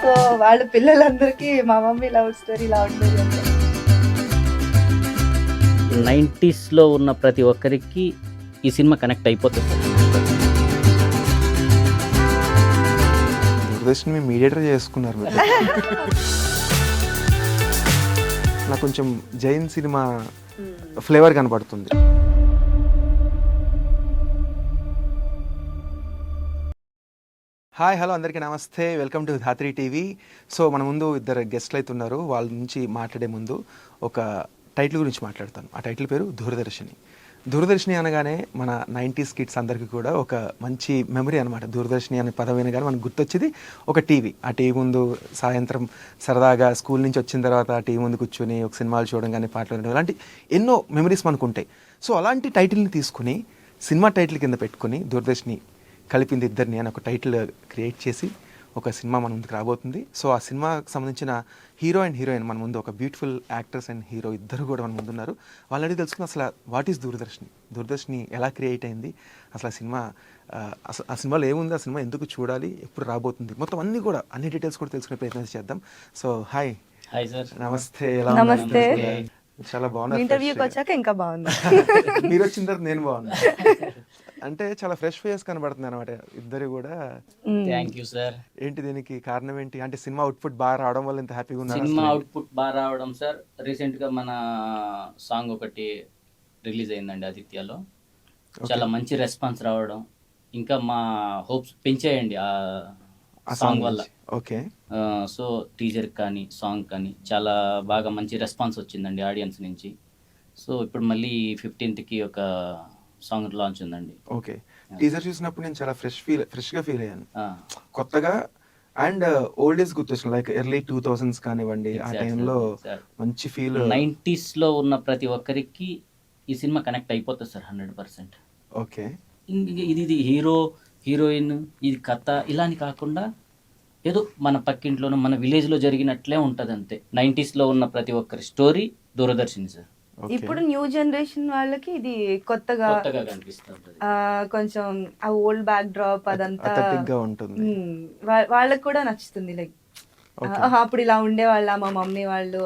So వాళ్ళ పిల్లలందరికీ మా మమ్మీ లవ్ స్టోరీ ఇలా ఉండేది అంటే 90s ఉన్న ప్రతి ఒక్కరికి ఈ సినిమా కనెక్ట్ అయిపోతుంది సార్. దూరదర్శన్ మీ మీడియేటర్ చేసుకున్నారు మీరు. నాకు కొంచెం జైన్ సినిమా ఫ్లేవర్ కనపడుతుంది. హాయ్ హలో అందరికీ నమస్తే, welcome to Dhatri TV. So మన ముందు ఇద్దరు గెస్ట్లు అయితే ఉన్నారు. వాళ్ళ నుంచి మాట్లాడే ముందు ఒక టైటిల్ గురించి మాట్లాడతాను. ఆ టైటిల్ పేరు దూరదర్శిని. దూరదర్శిని అనగానే మన 90s కిడ్స్ అందరికీ కూడా ఒక మంచి మెమరీ అనమాట. దూరదర్శిని అనే పదం వినగానే మనకు గుర్తొచ్చేది ఒక టీవీ. ఆ టీవీ ముందు సాయంత్రం సరదాగా స్కూల్ నుంచి వచ్చిన తర్వాత ఆ టీవీ ముందు కూర్చొని ఒక సినిమాలు చూడడం కానీ, పాటలు వినడం, అలాంటి ఎన్నో మెమరీస్ మనకు ఉంటాయి. సో అలాంటి టైటిల్ని తీసుకుని సినిమా టైటిల్ కింద పెట్టుకుని దూరదర్శిని కలిపింది ఇద్దరిని అని ఒక టైటిల్ క్రియేట్ చేసి ఒక సినిమా మన ముందుకు రాబోతుంది. సో ఆ సినిమాకి సంబంధించిన హీరో అండ్ హీరోయిన్ మన ముందు, ఒక బ్యూటిఫుల్ యాక్టర్స్ అండ్ హీరో ఇద్దరు కూడా మన ముందున్నారు. వాళ్ళని తెలుసుకుని అసలు వాట్ ఈస్ దూరదర్శిని, దూరదర్శిని ఎలా క్రియేట్ అయింది, అసలు ఆ సినిమా ఆ సినిమాలో ఏముంది, ఆ సినిమా ఎందుకు చూడాలి, ఎప్పుడు రాబోతుంది, మొత్తం అన్ని కూడా అన్ని డీటెయిల్స్ కూడా తెలుసుకునే ప్రయత్నం చేద్దాం. So hi sir. నమస్తే. ఎలా నమస్తే. ఉన్నారు? చాలా బాగున్నారు. ఇంటర్వ్యూకి వచ్చాక ఇంకా బాగుంది. మీరు వచ్చిన తర్వాత నేను బాగున్నా. అంటే చాలా ఫ్రెష్ ఫేస్ కనబడుతుంది అనమాట ఇద్దరు కూడా. Thank you sir. ఏంటి దీనికి కారణం ఏంటి? అంటే సినిమా అవుట్పుట్ బాగా రావడం వల్ల ఇంత హ్యాపీగా ఉన్నారు? సినిమా అవుట్పుట్ బాగా రావడం సార్. రీసెంట్ గా మన సాంగ్ ఒకటి రిలీజ్ అయిందండి ఆదిత్యలో. చాలా మంచి రెస్పాన్స్ రావడం, ఇంకా మా హోప్స్ పెంచేయండి ఆ సాంగ్ వల్ల. ఓకే. సో టీజర్ కానీ సాంగ్ కానీ చాలా బాగా మంచి రెస్పాన్స్ వచ్చిందండి ఆడియన్స్ నుంచి. సో ఇప్పుడు మళ్ళీ 15th కి ఒక సాంగ్ లాంచ్ ఉందండి. ఓకే. టీజర్ చూసినప్పుడు నేను చాలా ఫ్రెష్గా ఫీల్ అయ్యాను, కొత్తగా. అండ్ ఓల్డ్ ఏజ్ గుర్తొచ్చిన, లైక్ ఎర్లీ 2000s కానివ్వండి, ఆ టైంలో మంచి ఫీల్. 90s లో ఉన్న ప్రతి ఒక్కరికి ఈ సినిమా కనెక్ట్ అయిపోతుంది సార్ 100%. ఓకే. ఇది హీరో హీరోయిన్, ఇది కథ ఇలా అని కాకుండా ఏదో మన పక్కింట్లోనూ మన విలేజ్ లో జరిగినట్లే ఉంటది అంతే. 90s లో ఉన్న ప్రతి ఒక్కరి స్టోరీ దూరదర్శిని సార్. ఇప్పుడు న్యూ జనరేషన్ వాళ్ళకి ఇది కొత్తగా కనిపిస్తుంది. కొంచెం ఆ ఓల్డ్ బ్యాక్ డ్రాప్ అదంతా అథెంటిక్ గా ఉంటుంది. వాళ్ళకి కూడా నచ్చుతుంది. లైక్ అప్పుడు ఇలా ఉండే వాళ్ళ మా మమ్మీ వాళ్ళు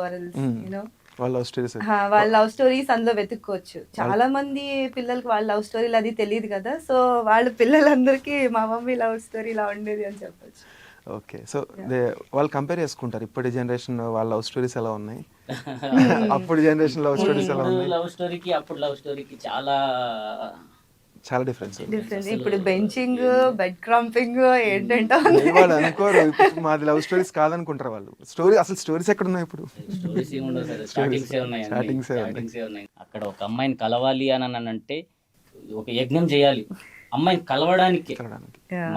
యూనో వాళ్ళ లవ్ స్టోరీస్, వాళ్ళ లవ్ స్టోరీస్ అందులో వెతుక్కోవచ్చు. చాలా మంది పిల్లలకి వాళ్ళ లవ్ స్టోరీలు అది తెలియదు కదా. సో వాళ్ళ పిల్లలందరికీ మా మమ్మీ లవ్ స్టోరీ ఇలా ఉండేది అని చెప్పొచ్చు. ఓకే. సో వాళ్ళు కంపేర్ చేసుకుంటారు ఇప్పటి జనరేషన్ వాళ్ళ లవ్ స్టోరీస్ ఎలా ఉన్నాయి, అప్పుడు జనరేషన్ లవ్ స్టోరీస్ ఎలా ఉన్నాయి. లవ్ స్టోరీకి అప్పుడు లవ్ స్టోరీకి చాలా డిఫరెన్స్. ఇప్పుడు బెంచింగ్, బెడ్ క్రంపింగ్ ఏంటంటే వాళ్ళు అనుకోరు మాది లవ్ స్టోరీస్ కాదనుకుంటారు వాళ్ళు. అసలు స్టోరీస్ ఎక్కడ ఉన్నాయి ఇప్పుడు? స్టోరీస్ ఏముండవు సార్, స్టార్టింగ్స్ ఉన్నాయి. అక్కడ ఒక అమ్మాయిని కలవాలి అని అంటే ఒక యజ్ఞం చేయాలి. అమ్మాయిని కలవడానికి,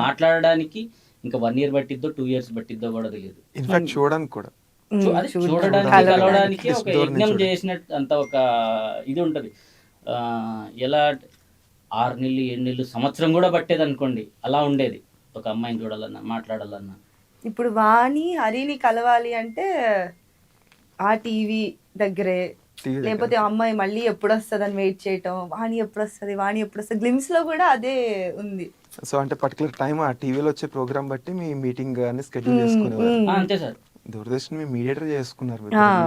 మాట్లాడడానికి ఇంకా 1 year పట్టిద్దో 2 years పట్టిద్దో కూడా తెలియదు. ఇన్ఫాక్ట్ చూడడానికి కూడా, చూడడానికి కలవడానికి ఒక యజ్ఞం చేసినట్టు అంత ఒక ఇది ఉంటది. ఎలా 6 నెలలు 7 నెలలు సంవత్సరం కూడా పట్టేది అనుకోండి, అలా ఉండేది ఒక అమ్మాయిని చూడాలన్నా మాట్లాడాలన్నా. ఇప్పుడు వాణి హరిని కలవాలి అంటే ఆ టీవీ దగ్గరే, లేకపోతే అమ్మాయి మళ్ళీ ఎప్పుడు వస్తుంది అని వెయిట్ చేయటం. వాణి ఎప్పుడు వస్తుంది గ్లిమ్స్ లో కూడా అదే ఉంది. సో అంటే పర్టికులర్ టైం ఆ టీవీలో వచ్చే ప్రోగ్రామ్ బట్టి మీ మీటింగ్ అని స్కెడ్యూల్ చేసుకునేవారు. అంతే సార్. దూరదర్శన్ మీ మీడియేటర్ చేసుకున్నారు.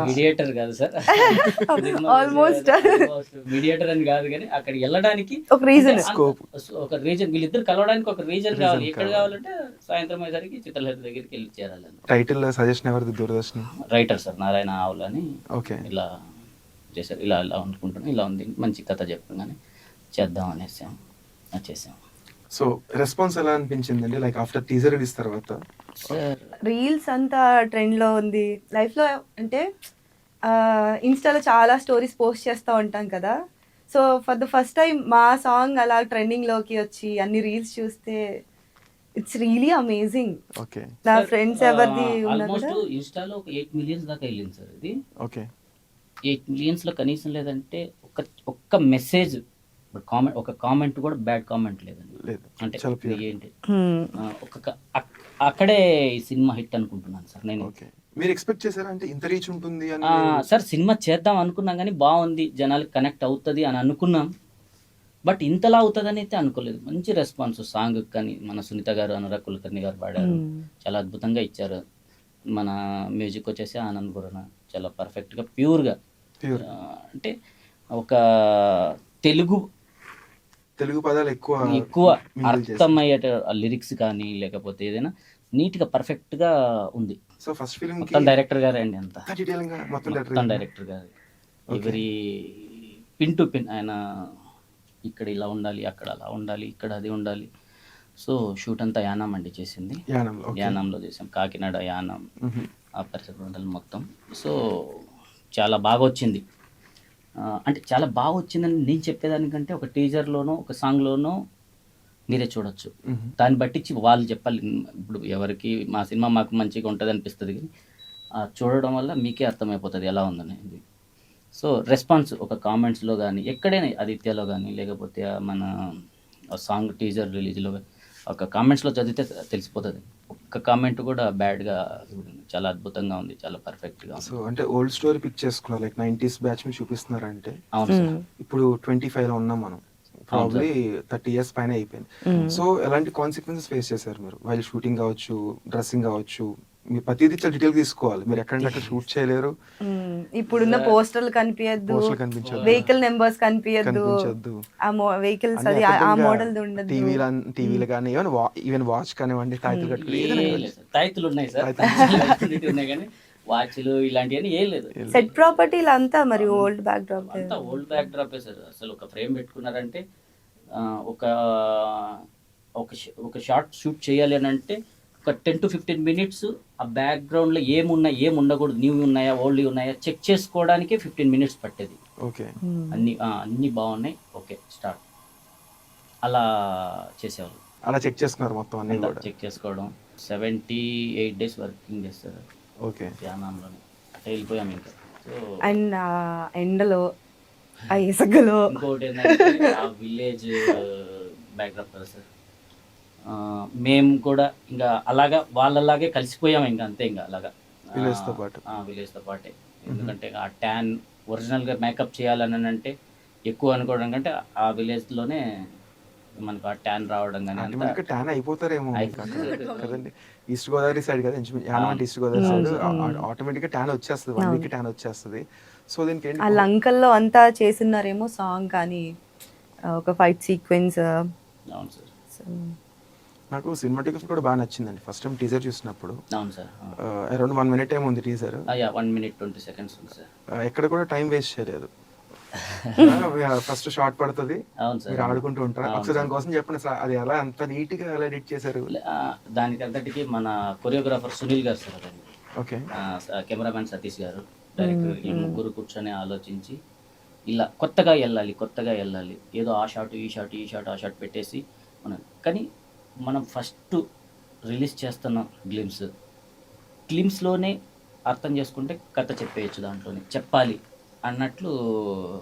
మీడియేటర్ కాదు సార్, ఆల్మోస్ట్ మీడియేటర్ అని కాదు, కానీ అక్కడ వెళ్ళడానికి ఒక రీజన్, ఒక రీజన్, వీళ్ళిద్దరు కలవడానికి ఒక రీజన్ కావాలి. ఎక్కడ కావాలంటే సాయంత్రం అయ్యేసరికి చిత్రలేఖ దగ్గరికి వెళ్ళి చేరాలని. టైటిల్ సజెషన్ ఎవరిది? దూరదర్శన్ రైటర్ సార్ నారాయణ ఆవులు అని. ఓకే. ఇలా చేశారు, ఇలా అనుకుంటున్నాం, ఇలా ఉంది, మంచి కథ చెప్పగానే చేద్దాం అనేసాం, చేసాం. సో రెస్పాన్స్ ఎలా అనిపించిందండి, లైక్ ఆఫ్టర్ టీజర్ రిలీజ్ తర్వాత? రీల్స్ అంతా ట్రెండ్ లో ఉంది. లైఫ్ లో అంటే ఇన్స్టాలో చాలా స్టోరీస్ పోస్ట్ చేస్తూ ఉంటాం కదా. So for the first time మా సాంగ్ అలా ట్రెండింగ్ లోకి వచ్చి అన్ని రీల్స్ చూస్తే ఇట్స్ రియలీ అమేజింగ్. ఓకే. నా ఫ్రెండ్స్ ఎవరిది ఆల్మోస్ట్ ఇన్స్టాలో ఒక 8 million దాకా వెళ్ళింది సార్ ఇది. ఓకే. 8 million లో కనీసం లేదంటే ఒక్క మెసేజ్, ఒక కామెంట్ కూడా బ్యాడ్ కామెంట్ లేదండి. అంటే ఏంటి అక్కడే ఈ సినిమా హిట్ అనుకుంటున్నాను సార్ నేను. మీరు ఎక్స్పెక్ట్ చేశారా అంటే ఇంత రీచ్ ఉంటుంది అని? సార్ సినిమా చేద్దాం అనుకున్నాం కానీ బాగుంది, జనాలకు కనెక్ట్ అవుతుంది అని అనుకున్నాం. బట్ ఇంతలా అవుతుందని అయితే అనుకోలేదు. మంచి రెస్పాన్స్ సాంగ్ కానీ, మన సునీత గారు, అనురాగ్ కులకర్ణి గారు పాడారు, చాలా అద్భుతంగా ఇచ్చారు. మన మ్యూజిక్ వచ్చేసి ఆనంద్ గురన చాలా పర్ఫెక్ట్గా ప్యూర్గా Pure. అంటే ఒక తెలుగు తెలుగు పదాలు ఎక్కువ ఎక్కువ mingle చేశారు. అర్థమయ్యేట లిరిక్స్ కానీ లేకపోతే ఏదైనా నీట్గా పర్ఫెక్ట్గా ఉంది. సో ఫస్ట్ ఫిల్మ్ కి మొత్తం డైరెక్టర్ గారే అండి అంతా, డీటెయిల్ గా మొత్తం మొత్తం డైరెక్టర్ గారు ఎవరి పిన్ టు పిన్ ఆయన ఇక్కడ ఇలా ఉండాలి, అక్కడ అలా ఉండాలి, ఇక్కడ అది ఉండాలి. సో షూట్ అంతా యానం అండి చేసింది, యానంలో, okay. యానంలో చేసాం, కాకినాడ యానం ఆ పరిసర ప్రాంతాలు మొత్తం. సో చాలా బాగా వచ్చింది. అంటే చాలా బాగా వచ్చిందని నేను చెప్పేదానికంటే ఒక టీజర్లోనో ఒక సాంగ్లోనో మీరే చూడొచ్చు. దాన్ని బట్టి వాళ్ళు చెప్పాలి. ఇప్పుడు ఎవరికి మా సినిమా మాకు మంచిగా ఉంటుంది అనిపిస్తుంది, కానీ చూడడం వల్ల మీకే అర్థమైపోతుంది ఎలా ఉందనేది. సో రెస్పాన్స్ ఒక కామెంట్స్లో కానీ ఎక్కడైనా ఆదిత్యలో కానీ లేకపోతే మన సాంగ్ టీజర్ రిలీజ్లో ఒక కామెంట్స్లో చదివితే తెలిసిపోతుంది. ఒక్క కామెంట్ కూడా బ్యాడ్గా చాలా అద్భుతంగా ఉంది, చాలా పర్ఫెక్ట్గా ఉంది. సో అంటే ఓల్డ్ స్టోరీ పిక్ చేసుకున్నారు, లైక్ 90s బ్యాచ్ మీద చూపిస్తున్నారంటే అవును సార్. ఇప్పుడు 25 లో ఉన్నాం మనం, ప్రాబ్లీ 30 years పైన అయిపోయింది. సో ఎలాంటి కాన్సిక్వెన్సెస్ ఫేస్ చేశారు మీరు వైల్ షూటింగ్ కావచ్చు, డ్రెస్సింగ్ కావచ్చు? మీరు ప్రతిదీ చాలా డీటెయిల్ తీసుకోవాలి, మీరు ఎక్కడంటే షూట్ చేయలేరు. ఇప్పుడున్న పోస్టర్లు కనిపించద్దు, పోస్టర్లు కనిపించద్దు, వెహికల్ నెంబర్స్ కనిపించద్దు, ఆ వెహికల్స్ అది ఆ మోడల్ ఉండదు. టీవీలు కానీ ఈవెన్ వాచ్ కానివ్వండి, తాయితులు కట్టుకుని తాయితులు ఉన్నాయి సార్, ఉన్నాయి కానీ వాచ్లు ఇలాంటివన్నీ ఏం లేదు. సెట్ ప్రాపర్టీలు అంతా మరి ఓల్డ్ బ్యాక్ డ్రాప్, అంతా ఓల్డ్ బ్యాక్ డ్రాప్ సార్. అసలు ఒక ఫ్రేమ్ పెట్టుకున్నారంటే ఒక ఒక షార్ట్ షూట్ చేయాలి అని అంటే ఒక 10 to 15 minutes ఆ బ్యాక్గ్రౌండ్లో ఏమున్నాయి, ఏమి ఉండకూడదు, న్యూ ఉన్నాయా ఓల్డ్ ఉన్నాయా చెక్ చేసుకోవడానికి 15 minutes పట్టేది. ఓకే, అన్నీ బాగున్నాయి, ఓకే స్టార్ట్ అలా చేసేవాళ్ళు. అలా చెక్ చేసుకున్నారు మొత్తం అన్ని కూడా చెక్ చేసుకోవడం. 78 days వర్కింగ్ చేస్తారు. ఓకే, ధ్యానంలోనే అట్లా వెళ్ళిపోయాం ఇంకా. సో అండ్ ఎండలో ఆ ఇసుకలో ఇంకోటి ఏంటంటే ఆ విలేజ్ బ్యాక్డ్రాప్ కదా సార్. మేము కూడా ఇంకా అలాగా వాళ్ళలాగే కలిసిపోయాము ఇంకా అంతే, ఇంకా అలాగా విలేజ్తో పాటు, విలేజ్తో పాటే. ఎందుకంటే ఆ ట్యాన్ ఒరిజినల్గా మేకప్ చేయాలని అంటే ఎక్కువ అనుకోవడం కంటే ఆ విలేజ్లోనే మనకు ఆ ట్యాన్ రావడం కానీ అంతా ట్యాన్ అయిపోతారేమో కదండి. ఈస్ట్ గోదావరి సైడ్ కదా, యానం అంటే ఈస్ట్ గోదావరి సైడ్, ఆటోమేటిక్గా ట్యాన్ వచ్చేస్తుంది, 1 week ట్యాన్ వచ్చేస్తుంది. సో దీనికి ఏంటి ఆ లంకల్లో అంతా చేస్తున్నారేమో సాంగ్ కానీ ఒక ఫైట్ సీక్వెన్స్. అవును సార్. నాకు సినిమాటిక్స్ కూడా బాగా నచ్చిందండి. ఫస్ట్ టైం టీజర్ చూసినప్పుడు అవును సార్, అరౌండ్ 1 minute ఏమో ఉంది టీజర్. 1 minute 20 seconds ఉంది సార్. ఎక్కడ కూడా టైం వేస్ట్ చేయలేదు. ఫస్ట్ షార్ట్ పడుతుంది, అవును సార్, మీరు ఆడుకుంటూ ఉంటారు. ఒకసారి దానికోసం చెప్పండి సార్, అది ఎలా అంత నీట్ గా ఎలా ఎడిట్ చేశారు? దానికి అంతటికి మన కొరియోగ్రాఫర్ సునీల్ గారు సార్, అదండి. ఓకే, కెమెరామ్యాన్ సతీష్ గారు, డైరెక్టర్, ఈ ముగ్గురు కూర్చొని ఆలోచించి ఇలా కొత్తగా వెళ్ళాలి, ఏదో ఆ షాట్ ఈ షాట్ ఆ షాట్ పెట్టేసి మనం ఫస్ట్ రిలీజ్ చేస్తున్న గ్లిమ్స్లోనే అర్థం చేసుకుంటే కథ చెప్పేయచ్చు, దాంట్లోనే చెప్పాలి అన్నట్లు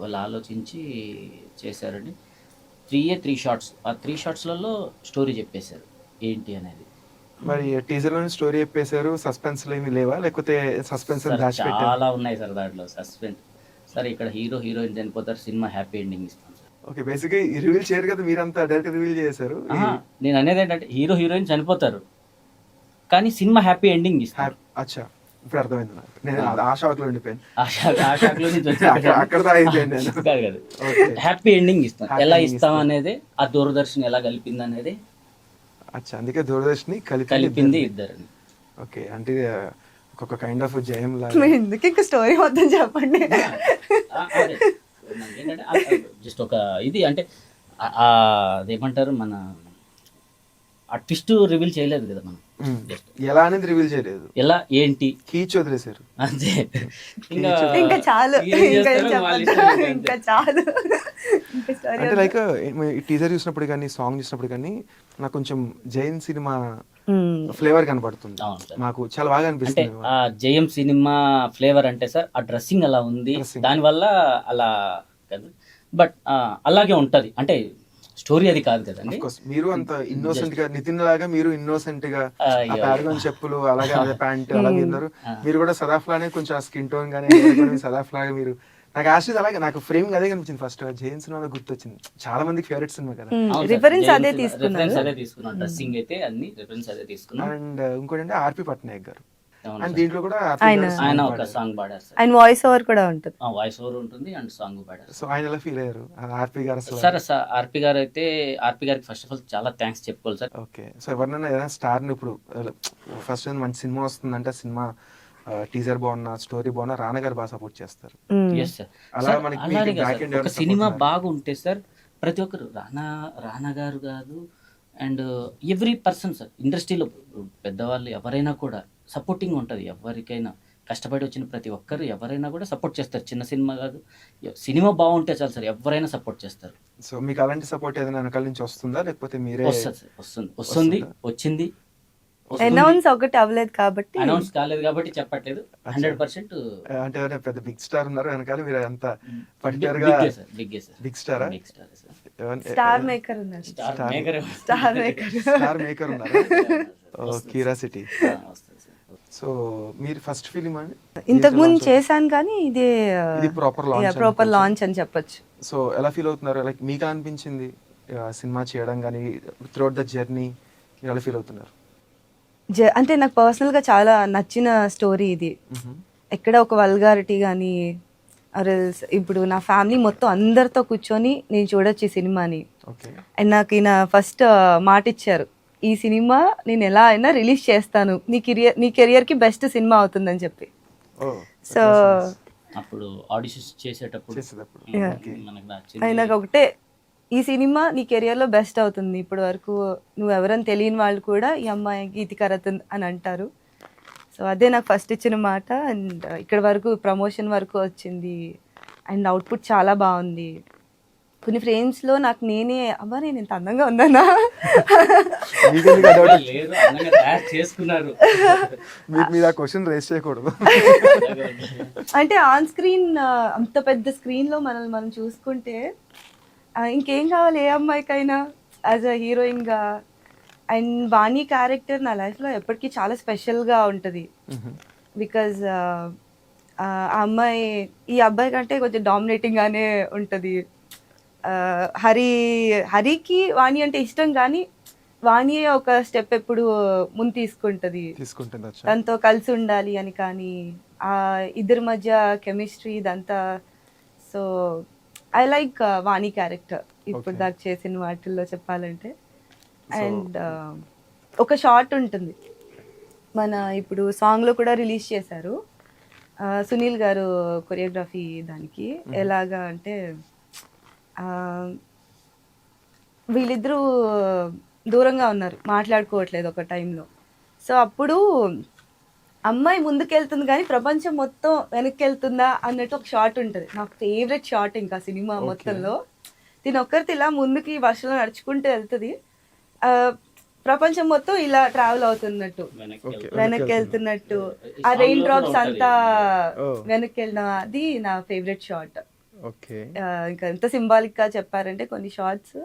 వాళ్ళు ఆలోచించి చేశారండి. 3 shots, ఆ 3 shotsలలో స్టోరీ చెప్పేశారు ఏంటి అనేది. మరి టీజర్ లోనే స్టోరీ చెప్పేశారు, సస్పెన్స్ ఏమి లేవా, లేకపోతే సస్పెన్స్ చాలా ఉన్నాయి సార్ దాంట్లో సస్పెన్స్. సార్ ఇక్కడ హీరోయిన్ చనిపోతారు, సినిమా హ్యాపీ ఎండింగ్ ఇస్తాం సార్. ఓకే, బేసిక్గా రివీల్ చేయరు కదా, మీరంతా డైరెక్ట్ రివీల్ చేశారు. నేను అనేది ఏంటంటే హీరోయిన్ చనిపోతారు కానీ సినిమా హ్యాపీ ఎండింగ్ ఇస్తాం. అచ్చా, ఇప్పుడు అర్థమైంది నాకు. నేను ఆ షాక్ లో ఉండిపోయాను, ఆ షాక్ లో నుంచి అక్కడ అయిపోయింది. కాదు హ్యాపీ ఎండింగ్ ఇస్తాం. ఎలా ఇస్తాం అనేది ఆ దూరదర్శన్ ఎలా కలిపింది అనేది. అచ్చా, అందుకే దూరదర్శని కలిపింది ఇద్దరిని. ఓకే, అంటే ఒక కైండ్ ఆఫ్ జయం లాగా. ఎందుకు ఇంకా స్టోరీ మొత్తం చెప్పండి. జస్ట్ ఒక ఇది అంటే అదేమంటారు, మన ఆ ట్విస్ట్ రివీల్ చేయలేదు కదా మనం. ఎలా అనేది రివీల్ చేయలేదు, ఎలా ఏంటి కీచ్ వదిలేశారు అంతే. ఇంకా చాలు, ఇంకా చాలు. అంటే లైక్ టీజర్ చూసినప్పుడు కానీ సాంగ్ చూసినప్పుడు కానీ నాకు కొంచెం జైన్ సినిమా ఫ్లేవర్ కనపడుతుంది, నాకు చాలా బాగా అనిపిస్తుంది. ఆ జయం సినిమా ఫ్లేవర్ అంటే సార్ ఆ డ్రెస్సింగ్ అలా ఉంది, దానివల్ల అలా కదా. బట్ అలాగే ఉంటది అంటే స్టోరీ అది కాదు కదండి. మీరు అంత ఇన్నోసెంట్ గా, నితిన్ లాగా మీరు ఇన్నోసెంట్ గా ప్యారగాన్ చెప్పులు అలాగే అదే ప్యాంట్ అలాగే ఉన్నారు. మీరు కూడా సదాఫ్ లానే కొంచెం ఆ స్కిన్ టోన్ గానీ సదాఫ్ లాగా మీరు, నాకు యాక్చువల్లీ అలాగే నాకు ఫ్రేమింగ్ అదే కనిపించింది. ఫస్ట్ జైన్ సినిమా గుర్తొచ్చింది, చాలా మందికి ఫేవరెట్ సినిమా కదా. రిఫరెన్స్ అదే తీసుకున్నాను, డ్రెస్సింగ్ అయితే అన్ని రిఫరెన్స్ అదే తీసుకున్నాను. అండ్ ఇంకోటి అంటే ఆర్పి పట్నాయక్ గారు, అవును అండ్ సార్. దీంట్లో కూడా ఆయన ఒక సాంగ్ పాడారు సార్. అండ్ వాయిస్ ఓవర్ కూడా ఉంటుంది. వాయిస్ ఓవర్ ఉంటుంది అండ్ సాంగ్ పాడారు. సో ఆయన ఎలా ఫీల్ అయ్యారు ఆర్పి గారు అసలు? సార్ ఆర్పి గారు అయితే ఆర్పి గారికి ఫస్ట్ ఆఫ్ ఆల్ చాలా థ్యాంక్స్ చెప్పుకోవాలి సార్. ఓకే, సో ఎవరినైనా ఏదైనా స్టార్ని ఇప్పుడు ఫస్ట్ మంచి సినిమా వస్తుందంటే సినిమా టీజర్ బాగున్నా స్టోరీ బాగున్నా రానా గారు బాగా సపోర్ట్ చేస్తారు. Yes sir. అలా సార్, మనకి అలానే మీకు కాదు back సార్. end ఒక ఎవరైనా సినిమా support బాగుంటే సార్ ప్రతి ఒక్కరు రానా గారు కాదు అండ్ ఎవ్రీ పర్సన్ సార్ ఇండస్ట్రీలో పెద్దవాళ్ళు ఎవరైనా కూడా సపోర్టింగ్ ఉంటుంది. ఎవరికైనా కష్టపడి వచ్చిన ప్రతి ఒక్కరు ఎవరైనా కూడా సపోర్ట్ చేస్తారు. చిన్న సినిమా కాదు, సినిమా బాగుంటే చాలు సార్ ఎవరైనా సపోర్ట్ చేస్తారు. సో మీకు అలాంటి సపోర్ట్ ఏదైనా వెనకాల నుంచి వస్తుందా లేకపోతే మీరే? వస్తుంది సార్, వస్తుంది వచ్చింది. అనౌన్స్ ఒకటి అవ్వలేదు కాబట్టి అనౌన్స్ కాలేదు కాబట్టి చెప్పట్లేదు. 100% అంటే ఎవరైనా పెద్ద బిగ్ స్టార్ ఉన్నారు వెనకాల, మీరు అంత పర్టికులర్ గా బిగ్గే సార్, బిగ్గే సార్, బిగ్ స్టారా? Big star sir. Star maker ఉన్నారు. Star maker star maker. Star maker ఉన్నారు. క్యూరియాసిటీ. వస్తుంది సార్. సో మీరు ఫస్ట్ ఫిలిం అండి? ఇంతకు ముందు చేశాను కానీ ఇది ప్రాపర్ లాంచ్ అని చెప్పొచ్చు. సో ఎలా ఫీల్ అవుతున్నారు? లైక్ మీకు అనిపించింది సినిమా చేయడం కానీ త్రూఅవుట్ ద జర్నీ మీరు ఎలా ఫీల్ అవుతున్నారు? అంటే నాకు పర్సనల్గా చాలా నచ్చిన స్టోరీ ఇది. ఎక్కడ ఒక వల్గారిటీ కానీ ఇప్పుడు నా ఫ్యామిలీ మొత్తం అందరితో కూర్చొని నేను చూడొచ్చు ఈ సినిమాని. ఓకే. అండ్ నాకు ఈయన ఫస్ట్ మాట ఇచ్చారు, ఈ సినిమా నేను ఎలా అయినా రిలీజ్ చేస్తాను, నీ కెరియర్కి బెస్ట్ సినిమా అవుతుందని చెప్పి. సో అప్పుడు ఆడిషన్స్ చేసేటప్పుడు మనకు నచ్చింది. ఆయనకు ఒకటే, ఈ సినిమా నీ కెరియర్లో బెస్ట్ అవుతుంది, ఇప్పటి వరకు నువ్వు ఎవరని తెలియని వాళ్ళు కూడా ఈ అమ్మాయి గీతికా రతన్ అని అంటారు. సో అదే నాకు ఫస్ట్ ఇచ్చిన మాట. అండ్ ఇక్కడ వరకు ప్రమోషన్ వరకు వచ్చింది అండ్ అవుట్పుట్ చాలా బాగుంది. కొన్ని ఫ్రేమ్స్లో నాకు నేనే అమ్మా నేను ఇంత అందంగా ఉందన్నా లేదు, అందంగా తయారు చేసుకున్నారు. మీరు ఆ క్వశ్చన్ రేస్ చేయకూడదు. అంటే ఆన్ స్క్రీన్ అంత పెద్ద స్క్రీన్లో మనల్ని మనం చూసుకుంటే ఇంకేం కావాలి ఏ అమ్మాయికైనా యాజ్ అ హీరోయిన్గా. అండ్ వాణి క్యారెక్టర్ నా లైఫ్లో ఎప్పటికీ చాలా స్పెషల్గా ఉంటుంది. బికాజ్ ఆ అమ్మాయి ఈ అబ్బాయి కంటే కొంచెం డామినేటింగ్గానే ఉంటుంది. హరికి వాణి అంటే ఇష్టం కానీ వాణి ఒక స్టెప్ ఎప్పుడు ముందు తీసుకుంటుంది తనతో కలిసి ఉండాలి అని. కానీ ఆ ఇద్దరి మధ్య కెమిస్ట్రీ ఇదంతా. So I like Vani character ఇప్పుడు దాకా చేసిన వాటిల్లో చెప్పాలంటే. అండ్ ఒక షార్ట్ ఉంటుంది మన ఇప్పుడు సాంగ్లో కూడా రిలీజ్ చేశారు, సునీల్ గారు కొరియోగ్రఫీ దానికి. ఎలాగా అంటే వీళ్ళిద్దరూ దూరంగా ఉన్నారు, మాట్లాడుకోవట్లేదు ఒక టైంలో. సో అప్పుడు అమ్మాయి ముందుకెళ్తుంది కానీ ప్రపంచం మొత్తం వెనక్కి వెళ్తుందా అన్నట్టు ఒక షార్ట్ ఉంటుంది. నాకు ఫేవరెట్ షార్ట్ ఇంకా సినిమా మొత్తంలో. దీని ఒక్కరితో ఇలా ముందుకి వర్షంలో నడుచుకుంటూ వెళ్తుంది, ప్రపంచం మొత్తం ఇలా ట్రావెల్ అవుతున్నట్టు వెనక్కి వెళ్తున్నట్టు. ఆ రెయిన్ డ్రాప్స్ అంతా వెనక్కి వెళ్ళిన అది నా ఫేవరెట్ షార్ట్. ఇంకా ఎంత సింబాలిక్ గా చెప్పారంటే కొన్ని షార్ట్స్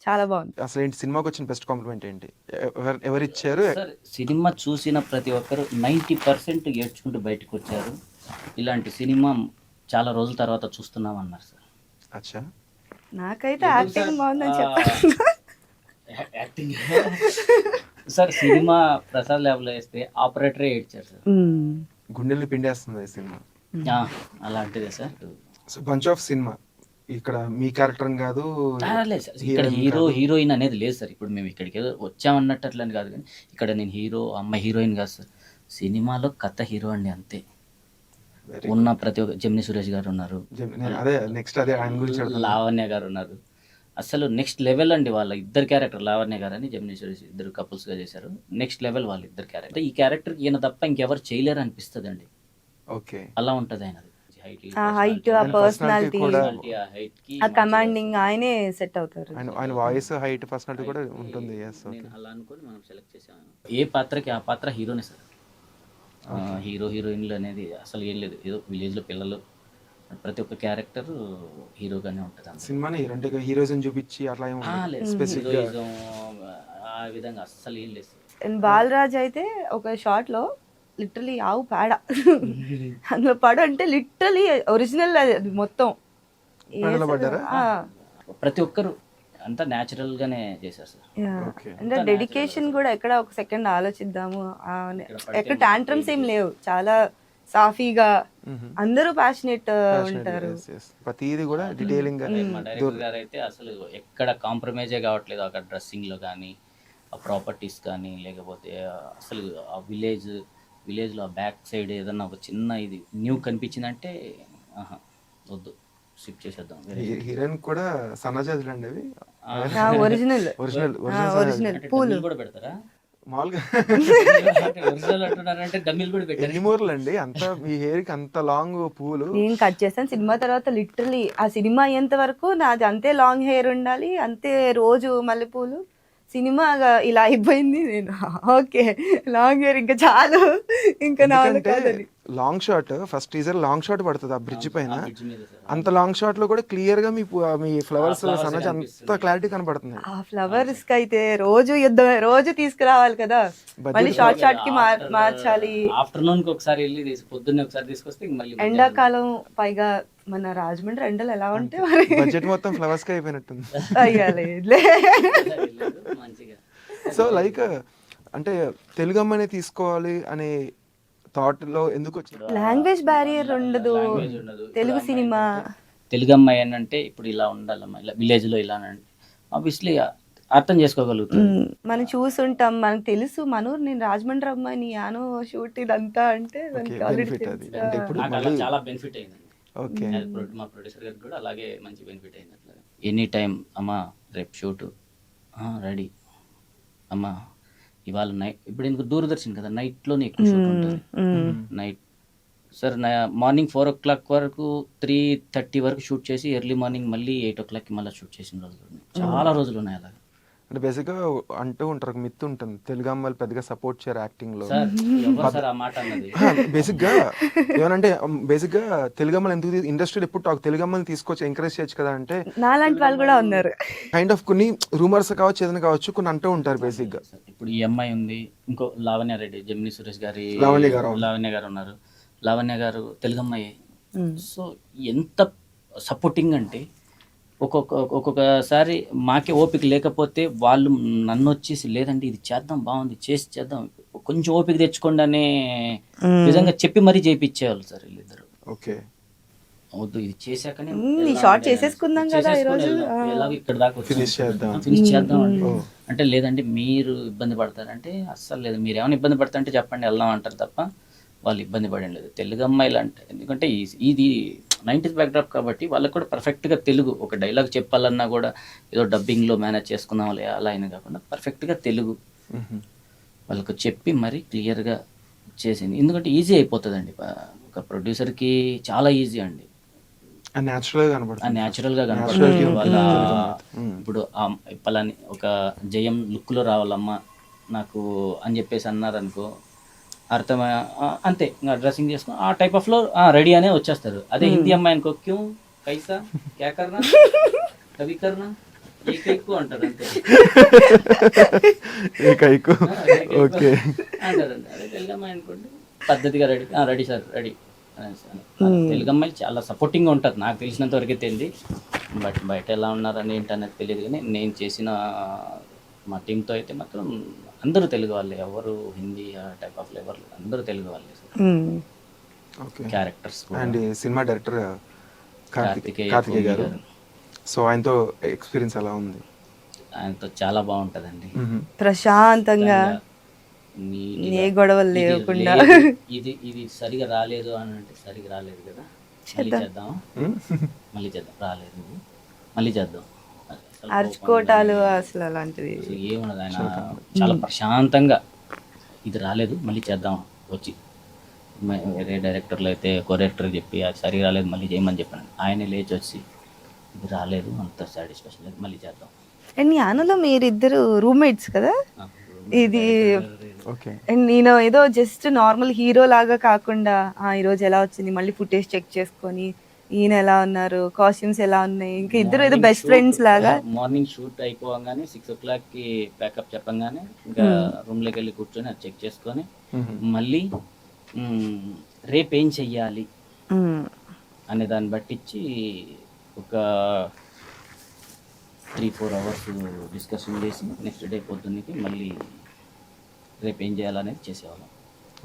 చాలా బాగుంది. అసలు ఏంటి సినిమాకి వచ్చిన బెస్ట్ కాంప్లిమెంట్ ఏంటి? ఎవరు ఇచ్చారు? సినిమా చూసిన ప్రతి ఒక్కరు 90% ఏడ్చుకుంటూ బయటకు వచ్చారు. ఇలాంటి సినిమా చాలా రోజుల తర్వాత చూస్తున్నాం అన్నారు సార్. అచ్చా, నాకైతే యాక్టింగ్ బాగుందని చెప్పారు. Acting sir cinema Prasad lab లో వేస్తే ఆపరేటరే ఏడ్చారు సార్. గుండెల్ని పిండేస్తుంది ఈ సినిమా. అలాంటిదే sir. So bunch of cinema ఇక్కడ మీ క్యారెక్టర్ కాదు, లేదు సార్, ఇక్కడ హీరోయిన్ అనేది లేదు సార్. ఇప్పుడు మేము ఇక్కడికి వచ్చామన్నట్టు అట్లని కాదు, కానీ ఇక్కడ నేను హీరో అమ్మాయి హీరోయిన్ కాదు సార్. సినిమాలో కథ హీరో అండి అంతే. ఉన్న ప్రతి ఒక్క జెమిని సురేష్ గారు ఉన్నారు, లావణ్య గారు ఉన్నారు. అసలు నెక్స్ట్ లెవెల్ అండి వాళ్ళ ఇద్దరు క్యారెక్టర్. లావణ్య గారు అని జెమిని సురేష్ ఇద్దరు కపుల్స్గా చేశారు. నెక్స్ట్ లెవెల్ వాళ్ళ ఇద్దరు క్యారెక్టర్. ఈ క్యారెక్టర్ ఈయన తప్ప ఇంకెవరు చేయలేరు అనిపిస్తుంది అండి. ఓకే, అలా ఉంటుంది ఆయన హైట్, ఆ పర్సనాలిటీ, ఆ కమాండింగ్ ఆయనే సెట్ అవుతారు. ఆయన వాయిస్, హైట్, పర్సనాలిటీ కూడా ఉంటుంది. అలా అనుకొని మనం సెలెక్ట్ చేసాం. ఏ పాత్రకి ఆ పాత్ర హీరోనే సార్. హీరో హీరోయిన్లు అనేది అసలు ఏం లేదు. ఏదో విలేజ్లో పిల్లలు ప్రతి ఒక్క క్యారెక్టర్ హీరోగానే ఉంటుంది. సినిమాని హీరోయిజం చూపించి అట్లా హీరోయిజం ఆ విధంగా అస్సలు ఏం లేదు. బాలరాజ్ అయితే ఒక షార్ట్ లో లిటరలీ ఆవు పేడ అందులో పడ అంటే లిటరలీ ఒరిజినల్ అది మొత్తం. ప్రతి ఒక్కరు అంతా న్యాచురల్ గానే చేశారు సార్. ఓకే. అంటే డెడికేషన్ కూడా ఎక్కడ ఒక సెకండ్ ఆలోచిద్దాము ఎక్కడ టాంట్రమ్స్ ఏం లేవు, చాలా సాఫీగా అందరూ ప్యాషనేట్ ఉంటారు. ప్రతిదీ కూడా డీటెయిలింగ్ గా. మా డైరెక్టర్ గారు అయితే అసలు ఎక్కడ కాంప్రమైజే కావట్లేదు, అక్కడ డ్రెస్సింగ్ లో కానీ, ఆ ప్రాపర్టీస్ కానీ, లేకపోతే అసలు ఆ విలేజ్ లో బ్యాక్ సైడ్ ఏదన్నా ఒక చిన్న ఇది న్యూ కనిపించిందంటే ఆహా వద్దు, షిఫ్ట్ చేసేద్దాం. హీరోయిన్ కూడా సన్నజాజులు అండి అవి. ఒరిజినల్ ఒరిజినల్ ఒరిజినల్ పూలు డమ్మీలు కూడా పెడతారా? మామూలుగా ఒరిజినల్ అంటున్నారంటే డమ్మీలు కూడా పెట్టారు. ఎన్ని మూరలు అండి అంత మీ హెయిర్ కి అంత లాంగ్ పూలు? నేను కట్ చేస్తాను సినిమా తర్వాత, లిటరలీ ఆ సినిమా అయ్యేంత వరకు నాది అంతే లాంగ్ హెయిర్ ఉండాలి, అంతే రోజు మల్లెపూలు. సినిమా ఇలా అయిపోయింది, నేను ఓకే లాంగ్ హెయిర్ ఇంకా చాలు, ఇంకా long shot first teaser long shot పడుతుంది ఆ బ్రిడ్జ్ పైన. బ్రిడ్జ్ మీద సార్. అంత లాంగ్ షాట్ లో కూడా క్లియర్ గా మీ ఫ్లవర్స్ సన్నజ అంత క్లారిటీ కనపడుతుంది. ఆ ఫ్లవర్స్ కి అయితే రోజు యుద్ధం, రోజు తీసుకురావాలి కదా, మళ్ళీ షార్ట్ షార్ట్ కి మార్చాలి. ఆఫ్టర్నూన్ కి ఒకసారి వెళ్ళి పొద్దున్నే ఒకసారి తీసుకొస్తే ఇంక మళ్ళీ ఎండాకాలం పైగా మన రాజమండ్రి ఎండలు ఎలా ఉంటే మరి బడ్జెట్ మొత్తం ఫ్లవర్స్ కి అయిపోయినట్టుంది. అయ్యాలి మంచిగా. సో లైక్ అంటే తెలుగు అమ్మనే తీసుకోవాలి అనే థాట్ లో ఎందుకు వచ్చింది? లాంగ్వేజ్ బ్యారియర్ ఉండదు తెలుగు సినిమా. తెలుగు అమ్మాయి అంటే ఇప్పుడు ఇలా ఉండాలమ్మా, ఇలా విలేజ్ లో ఇలా ఆబ్వియస్లీ అర్థం చేసుకోగలుగుతుంది. మనం చూసుంటాం, మనకు తెలుసు మన ఊరు, నేను రాజమండ్రి అమ్మాయిని యానో షూట్ ఇదంతా అంటే మనకి already బెనిఫిట్ అది. తెలుసు. అంటే ఇప్పుడు నాకు అలా చాలా బెనిఫిట్ అయిందండి. ఓకే. మా ప్రొడ్యూసర్ గారికి కూడా అలాగే మంచి బెనిఫిట్ అయింది. అట్లా ఎనీ టైం అమ్మా రేపు షూట్ రెడీ అమ్మా ఇవాళ నైట్, ఇప్పుడు ఎందుకు దూరదర్శన్ కదా నైట్లోనే ఎక్కువ షూట్ ఉంటుంది. నైట్ సార్ మార్నింగ్ 4 o'clock వరకు 3:30 వరకు షూట్ చేసి ఎర్లీ మార్నింగ్ మళ్ళీ 8 o'clockకి మళ్ళీ షూట్ చేసిన రోజులు ఉన్నాయి, చాలా రోజులు ఉన్నాయి అలాగే. అంటే బేసిక్ గా అంటూ ఉంటారు, మిత్ ఉంటుంది తెలుగు అమ్మాయిలు పెద్దగా సపోర్ట్ చేయరు యాక్టింగ్ లో. సార్ ఎవరు సార్ ఆ మాట అన్నది? బేసిక్ గా ఏమనంటే బేసిక్ గా తెలుగు అమ్మాయిలు ఎందుకు ఇండస్ట్రీలో ఎప్పుడు తెలుగు అమ్మాయిని తీసుకొచ్చి ఎంకరేజ్ చేయొచ్చు కదా అంటే, నాలాంటి వాళ్ళు కూడా ఉన్నారు. కైండ్ ఆఫ్ కొన్ని రూమర్స్ కావచ్చు ఏదైనా కావచ్చు కొన్ని అంటూ ఉంటారు బేసిక్ గా. ఇప్పుడు ఈ అమ్మాయి ఉంది, ఇంకో లావణ్య రెడ్డి, జమినీ సురేష్ గారి లావణ్య గారు ఉన్నారు. లావణ్య గారు తెలుగు అమ్మాయి. సో ఎంత సపోర్టింగ్ అంటే ఒక్కొక్కసారి మాకే ఓపిక లేకపోతే వాళ్ళు నన్ను వచ్చేసి లేదండి ఇది చేద్దాం బాగుంది చేసి చేద్దాం కొంచెం ఓపిక తెచ్చుకోండి అనే విధంగా చెప్పి మరీ చేయించేవాళ్ళు సార్ వీళ్ళిద్దరు. ఓకే. వద్దు ఇది చేశాకనే షార్ట్ చేసేసుకుందాం కదా ఈరోజు, ఎలాగో ఇక్కడ దాకా ఫినిష్ చేద్దాం అంటే లేదండి మీరు ఇబ్బంది పడతారంటే అస్సలు లేదు, మీరు ఏమైనా ఇబ్బంది పడతారంటే చెప్పండి వెళ్దాం అంటారు తప్ప వాళ్ళు ఇబ్బంది పడడం లేదు. తెలుగు అమ్మాయిలు అంటే ఎందుకంటే ఇది 90s బ్యాక్డ్రాప్ కాబట్టి వాళ్ళకి కూడా పర్ఫెక్ట్గా తెలుగు ఒక డైలాగ్ చెప్పాలన్నా కూడా ఏదో డబ్బింగ్లో మేనేజ్ చేసుకుందాం అలా అయినా కాకుండా పర్ఫెక్ట్గా తెలుగు వాళ్ళకు చెప్పి మరీ క్లియర్గా చేసింది. ఎందుకంటే ఈజీ అయిపోతుందండి, ఒక ప్రొడ్యూసర్కి చాలా ఈజీ అండి, న్యాచురల్గా కనపడుతుంది. వాళ్ళ ఇప్పుడు పలాని ఒక జయం లుక్లో రావాలమ్మా నాకు అని చెప్పేసి అన్నారు అనుకో అర్థం అంతే, ఇంకా డ్రెస్సింగ్ చేసుకుని ఆ టైప్ ఆఫ్ లో రెడీ అనే వచ్చేస్తారు. అదే హిందీ అమ్మాయి అనుకో క్యూ కైసా క్యా కర్నా కవి కర్నా ఏకైకు అంటారు అంతే అంటారండి. అదే తెలుగు అమ్మాయి అనుకోండి పద్ధతిగా రెడీ సార్ రెడీ. తెలుగు అమ్మాయిలు చాలా సపోర్టింగ్గా ఉంటారు నాకు తెలిసినంత వరకే తెలియదు, బట్ బయట ఎలా ఉన్నారని ఏంటనేది తెలియదు. కానీ నేను చేసిన మా టీంతో అయితే మాత్రం అందరూ తెలుగు వాళ్ళే, ఎవరు హిందీ టైప్ ఆఫ్ ఎవరు అందరూ తెలుగు వాళ్ళే characters. And cinema director Karthikeya గారు, సో ఆయనతో ఎక్స్పీరియన్స్ ఎలా ఉంది? ఆయనతో చాలా బాగుంటుందండి, ప్రశాంతంగా ఏ గొడవలు లేకుండా. ఇది సరిగా రాలేదు అని అంటే సరిగా రాలేదు కదా మళ్ళీ చేద్దాం రాలేదు మళ్ళీ చేద్దాం అరుచుకోటాలు అసలు అలాంటివి ఏమన్నది. ఆయన చాలా ప్రశాంతంగా ఇది రాలేదు మళ్ళీ చేద్దాం వచ్చి, వేరే డైరెక్టర్లు అయితే కొరెక్టర్ చెప్పి అది సరిగా రాలేదు మళ్ళీ చేయమని చెప్పాను, ఆయనే లేచి వచ్చి ఇది రాలేదు అంత సాటిస్ఫాక్షన్ లేదు మళ్ళీ చేద్దాం. అండ్ యానలో మీరిద్దరు రూమ్మేట్స్ కదా, ఇది నేను ఏదో జస్ట్ నార్మల్ హీరో లాగా కాకుండా ఈరోజు ఎలా వచ్చింది మళ్ళీ ఫుటేజ్ చెక్ చేసుకొని ఈయన ఎలా ఉన్నారు కాస్ట్యూమ్స్ ఎలా ఉన్నాయి, ఇంకా ఇద్దరు ఏదో బెస్ట్ ఫ్రెండ్స్ లాగా. మార్నింగ్ షూట్ అయిపోగానే 6 o'clockకి ప్యాకప్ చెప్పంగానే ఇంకా రూమ్ లోకి వెళ్ళి కూర్చొని అది చెక్ చేసుకొని మళ్ళీ రేపు ఏం చెయ్యాలి అనే దాన్ని బట్టించి ఒక 3-4 అవర్స్ డిస్కషన్ చేసి నెక్స్ట్ డే పొద్దున్నకి మళ్ళీ రేపు ఏం చేయాలనేది చేసేవాళ్ళం.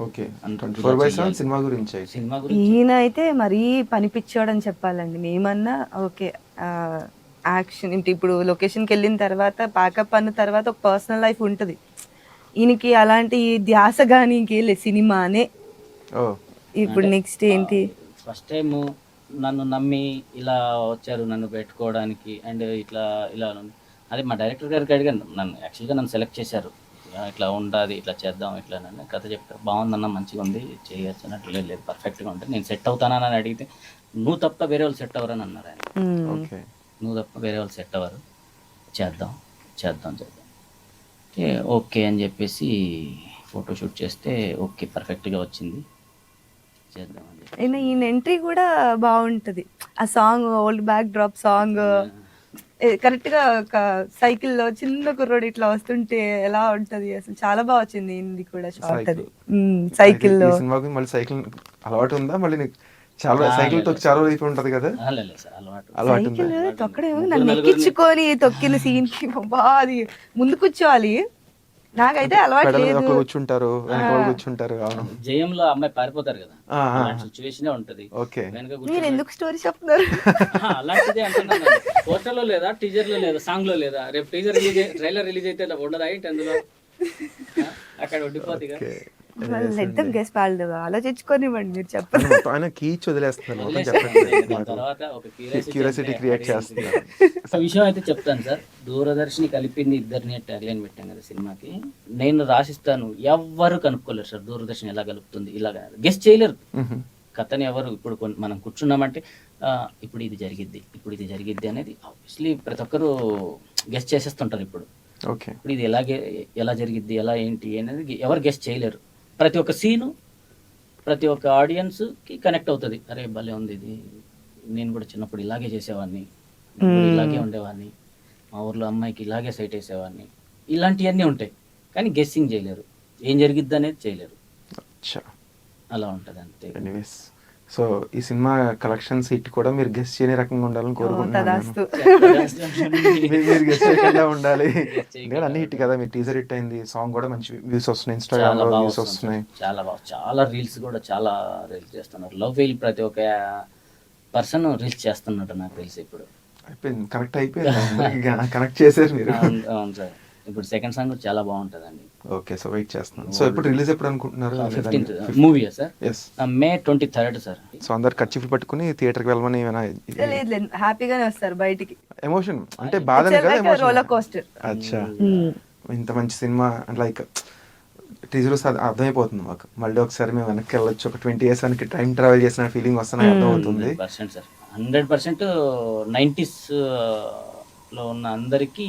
ఓకే, అంత 24/7 సినిమా గురించి అయితే. సినిమా గురించి ఈయన అయితే మరీ పనిపిచ్చాడని చెప్పాలండి. మేమన్నా ఓకే యాక్షన్ అంటే ఇప్పుడు లొకేషన్కి వెళ్ళిన తర్వాత ప్యాకప్ అన్న తర్వాత ఒక పర్సనల్ లైఫ్ ఉంటుంది. ఈయనకి అలాంటి ధ్యాస కానీ ఇంకేం లేదు, సినిమానే. ఓ ఇప్పుడు నెక్స్ట్ ఏంటి? ఫస్ట్ టైం నన్ను నమ్మి ఇలా వచ్చారు నన్ను పెట్టుకోవడానికి అండ్ ఇలా అదే మా డైరెక్టర్ గారికి అడిగాను. యాక్చువల్గా నన్ను సెలెక్ట్ చేశారు, ఇట్లా ఉంటుంది ఇట్లా చేద్దాం ఇట్లా అని కథ చెప్తారు. బాగుందన్న, మంచిగా ఉంది, చేయొచ్చు అన్నట్లు. లేదు పర్ఫెక్ట్గా ఉంటుంది, నేను సెట్ అవుతానని అడిగితే నువ్వు తప్ప వేరే వాళ్ళు సెట్ అవ్వరని అన్నారు ఆయన. ఓకే, నువ్వు తప్ప వేరే వాళ్ళు సెట్ అవ్వరు, చేద్దాం ఓకే అని చెప్పేసి ఫోటోషూట్ చేస్తే ఓకే పర్ఫెక్ట్గా వచ్చింది, చేద్దాం అని చెప్పి. అయినా ఈయన ఎంట్రీ కూడా బాగుంటుంది. ఆ song old back drop song కరెక్ట్గా ఒక సైకిల్లో చిన్న కుర్రోడు ఇట్లా వస్తుంటే ఎలా ఉంటది, అసలు చాలా బాగా వచ్చింది. ఇది కూడా షార్ట్ అది సైకిల్లో. ఈ సినిమాకి మళ్ళీ సైకిల్ అలవాటు ఉందా? మళ్ళీ నీకు చాలా సైకిల్ తొక్కి చాలా వైపు ఉంటది కదా, లేదు సార్ అలవాటు ఉందా? సైకిల్ తొక్కడేమో, నన్ను ఎక్కించుకొని తొక్కిన సీన్ కి బాగా అది ముందు కూర్చోవాలి. నాకైతే అలవాటు పెడల లేదు. ఒకరు కూర్చుంటారు, వెనక వాళ్ళు కూర్చుంటారు. అవును, జయంలో అమ్మాయి పారిపోతారు కదా, సిచ్యువేషన్ ఉంటది. ఓకే, వెనక మీరు ఎందుకు స్టోరీ చెప్తున్నారు? అలాంటిదే అంటున్నాను. పోస్టర్ లో లేదా, టీజర్ లో లేదా, సాంగ్ లో లేదా? రేపు టీజర్ ట్రైలర్ రిలీజ్ అయితే ఉండదా ఏంటి అందులో? అక్కడ ఉండిపోతుంది కదా. లెట్ గెస్ వాళ్ళు ఆలోచించుకోనివ్వండి, మీరు చెప్పండి. ఆయన కీచ్ వదిలేస్తున్నారు, తర్వాత ఒక క్యూరియాసిటీ క్రియేట్ చేస్తున్నారు. ఒక విషయం అయితే చెప్తాను సార్, దూరదర్శిని కలిపింది ఇద్దరిని ట్యాగ్లైన్ పెట్టాం కదా సినిమాకి. నేను రాసిస్తాను, ఎవ్వరు కనుక్కోలేరు సార్ దూరదర్శిని ఎలా కలుపుతుంది, ఇలాగా గెస్ట్ చేయలేరు కథని ఎవరు. ఇప్పుడు మనం కూర్చున్నామంటే ఇప్పుడు ఇది జరిగిద్ది అనేది ఆబ్వియస్లీ ప్రతి ఒక్కరు గెస్ట్ చేసేస్తుంటారు. ఇప్పుడు ఇది ఎలా జరిగిద్ది, ఎలా ఏంటి అనేది ఎవరు గెస్ట్ చేయలేరు. ప్రతి ఒక్క సీను ప్రతి ఒక్క ఆడియన్స్కి కనెక్ట్ అవుతుంది. అరే భలే ఉంది ఇది, నేను కూడా చిన్నప్పుడు ఇలాగే చేసేవాడిని, ఇలాగే ఉండేవాడిని, మా ఊర్లో అమ్మాయికి ఇలాగే సైట్ వేసేవాడిని, ఇలాంటివన్నీ ఉంటాయి. కానీ గెస్సింగ్ చేయలేరు, ఏం జరిగిద్ది అనేది చేయలేరు. అలా ఉంటుంది అంతే. సో ఈ సినిమా కలెక్షన్స్ హిట్ కూడా మీరు గెస్ట్ చేయని రకంగా ఉండాలని కోరుకుంటున్నాను. మీరు గెస్ట్ చేయకుండా ఉండాలి. అన్ని హిట్ కదా, మీరు టీజర్ హిట్ అయింది, సాంగ్ కూడా మంచి వ్యూస్ వస్తున్నాయి, ఇన్స్టాగ్రామ్ లో వ్యూస్ వస్తున్నాయి. చాలా రీల్స్ కూడా చాలా రీల్స్ చేస్తున్నారు. లవ్ ఫెయిల్ ప్రతి ఒక్క పర్సన్ రీల్స్ చేస్తున్నట్టు నాకు తెలిసి. ఇప్పుడు అయిపోయింది, కనెక్ట్ అయిపోయింది, కనెక్ట్ చేశారు మీరు. అవును సార్, ఇప్పుడు సెకండ్ సాంగ్ చాలా బాగుంటుందండి. ఓకే, సో వెయిట్ చేస్తున్నాను. సో ఇప్పుడు రిలీజ్ ఎప్పుడు అనుకుంటున్నారు? 15th movie sir, May 23rd sir. So అందరు కర్చీఫ్ పట్టుకుని థియేటర్కి వెళ్ళమని లేదు, హ్యాపీగానే వస్తారు బయటికి. ఎమోషన్ అంటే బాధ రోలర్ కోస్టర్. అచ్చా, ఇంత మంచి సినిమా అంటే లైక్ టీజర్ అర్థమైపోతుంది మాకు. మళ్ళీ ఒకసారి మేము వెనక్కి వెళ్ళొచ్చు, ఒక 20 years వెనక్కి టైం ట్రావెల్ చేసిన ఫీలింగ్ వస్తున్నా అర్థమవుతుంది. 100% 90s లో ఉన్న అందరికీ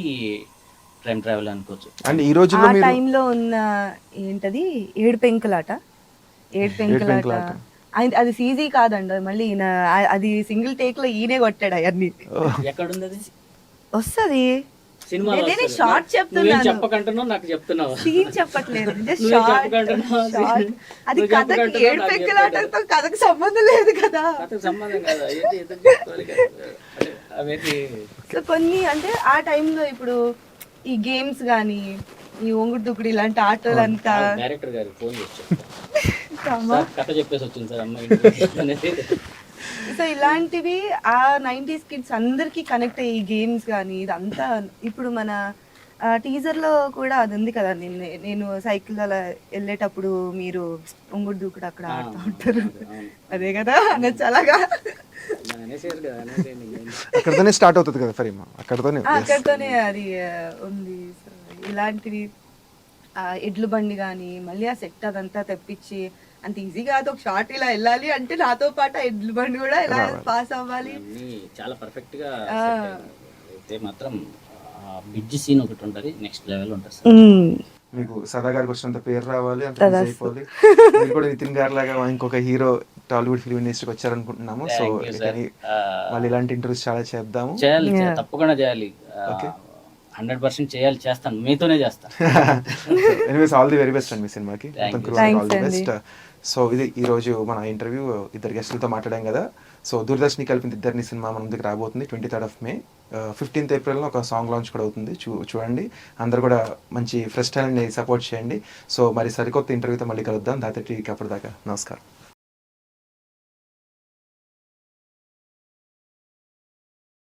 టైం ట్రావెల్ అనుకోవచ్చు. అండ్ ఈ రోజుల్లో ఆ టైంలో ఉన్న ఏంటది ఏడు పెంకులాట అది సీజీ కాదండి, మళ్ళీ ఈయన అది సింగిల్ టేక్ లో ఈయనే కొట్టాడు అవన్నీ. ఎక్కడుంది అది? వస్తుంది సినిమా షార్ట్ చెప్తున్నాను, చెప్పకంటున్నావు నాకు చెప్తున్నావు, సీన్ చెప్పట్లేదు. అది కథకి ఏడు పెంకులాటతో కథకు సంబంధం లేదు కదా. సో కొన్ని అంటే ఆ టైంలో ఇప్పుడు ఈ గేమ్స్ గానీ ఈ ఒంగుడు దుక్కుడు ఇలాంటి ఆటలు అంతా డైరెక్టర్ గారు ఫోన్ చేసి కథ చెప్పేసి వచ్చింది సార్ అమ్మాయి. సో ఇలాంటివి ఆ 90s కిడ్స్ అందరికి కనెక్ట్ అయ్యి గేమ్స్ కానీ ఇదంతా. ఇప్పుడు మన టీజర్ లో కూడా అది ఉంది కదా, నేను సైకిల్ అలా వెళ్ళేటప్పుడు మీరు ఒంగుడు దూకుడు అక్కడ ఆడుతూ ఉంటారు, అదే కదా అనొచ్చు. అలాగా అక్కడతోనే స్టార్ట్ అవుతుంది కదా ఫర్ అక్కడతోనే అది ఉంది. ఇలాంటివి ఎడ్లు బండి కానీ మళ్ళీ ఆ సెట్ అదంతా తెప్పించి అంత ఈజీ కాదు. ఒక షార్ట్ ఇలా వెళ్ళాలి అంటే నాతో పాటు ఆ ఎడ్లు బండి కూడా ఇలా పాస్ అవ్వాలి. చాలా పర్ఫెక్ట్ గా అయితే మాత్రం బిడ్జ్ సీన్ ఒకటి ఉంటుంది, నెక్స్ట్ లెవెల్ ఉంటుంది సార్. మీకు సదా గారికి వచ్చినంత పేరు రావాలి, అంత అయిపోవాలి. మీరు కూడా నితిన్ గారి లాగా ఇంకొక హీరో టాలీవుడ్ ఫిల్మ్ ఇండస్ట్రీకి వచ్చారనుకుంటున్నాము. సో మళ్ళీ ఇలాంటి ఇంటర్వ్యూస్ చాలా చేద్దాము, చేయాలి, తప్పకుండా చేయాలి. 100% చేయాలి, చేస్తాను, మీతోనే చేస్తాను. Anyways all the very best అండి మీ సినిమాకి. All the best. సో ఇది ఈ రోజు మన ఇంటర్వ్యూ, ఇద్దరు గెస్టులతో మాట్లాడాం కదా. సో దూరదర్శని కలిపిన ఇద్దరిని సినిమా మన ముందుకు రాబోతుంది 23rd of May. 15th April ఒక సాంగ్ లాంచ్ కూడా అవుతుంది. చూడండి, అందరు కూడా మంచి ఫ్రెష్ టాలెంట్ని సపోర్ట్ చేయండి. సో మరి సరికొత్త ఇంటర్వ్యూతో మళ్ళీ కలుద్దాం ధాత్రి టీవీకి. అప్పటిదాకా నమస్కారం.